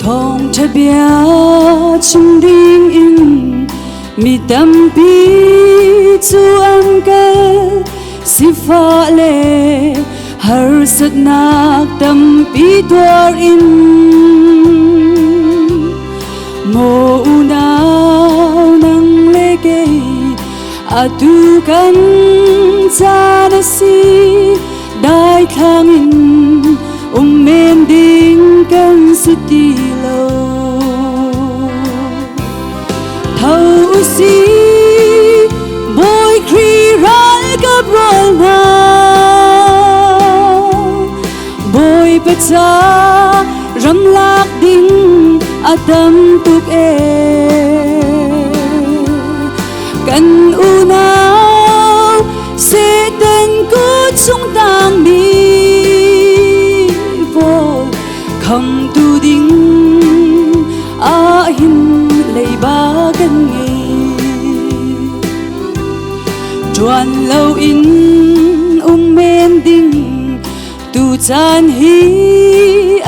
phong cha bia chim ding in mi tam pi chu an ka si fa le har sat nak tam pi dwar in mo unaw nang legay atu kan sa na si dai thangin men ding kan sutilo thâu si boy kri ral ka brol na boy pacha ram lak ding atam tuk e kan unaw se ten ko chung tang mi không tu ding a hin lei ba kan nge chuan lâu in men ding tu chan hi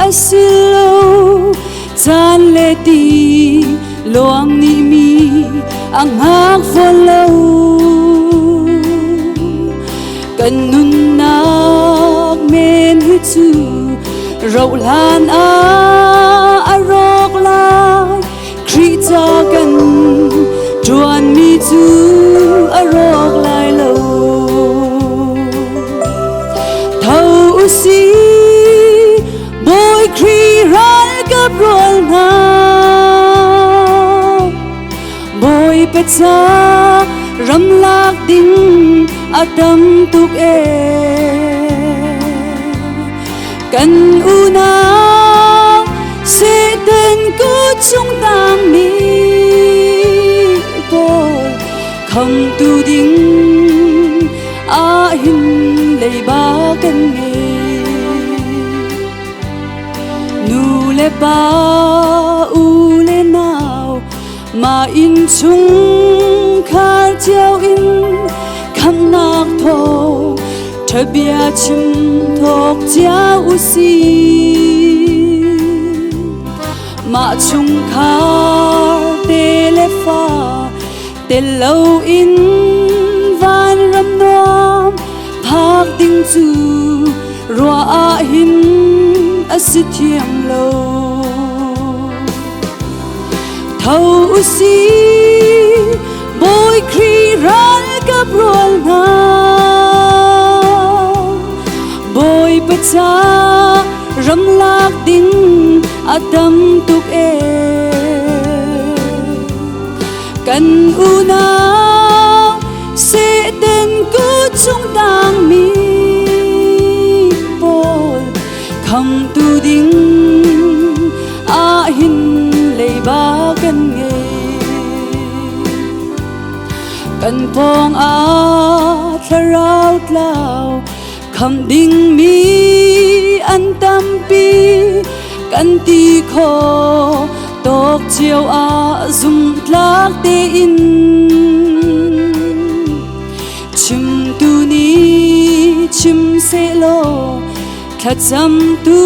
asilo chan le ti loang ni mi ang hak follow kan nun nak men hi chu rau lan a rok lai kri cha kan chuan mi chu a rok lai lo thâu si boy kri ral ka brol na boy pacha ram lak ding atam tuk e kan unaw se ten ko chung tang mi bol không tu ding a hin lei ba kan nge nu le ba u le naw ma in chung khar chiao in kham nak tho thơ bia chim thok chia usi ma chung khar te le fa te lâu in van ram nom phak ding chu roa a hin asi thiam lo thâu usi boy kri ral ka brol na boy pacha ram lak ding atam tuk e kan unaw se ten ko chung tang mi bol không tu ding a hin lei ba kan nge kan phong a tharau tlau kham ding mi an tam pi kan ti kho tok chiao a zum tlak te in chim tu ni chim se lo kha cham tu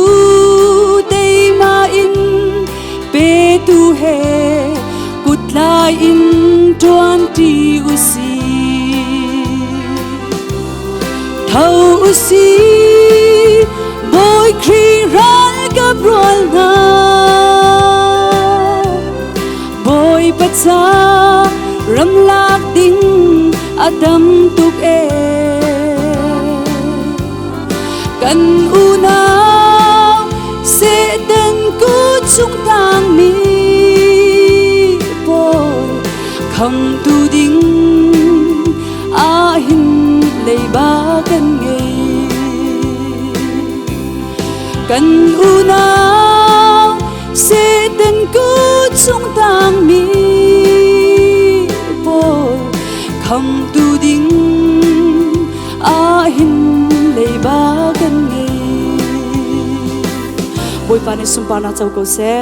te ma in pe tu he kut lai in 20 usi thâu si boy kri ral ka brol na boy pacha ram lak ding atam tuk e kan unaw se ten ko chung tang mi bol không tu ding a hin lei ba kan nge kan unaw se ten ko chung tang mi bol không tu ding a hin lei ba kan nge boy pa ni sum pa na chau ko se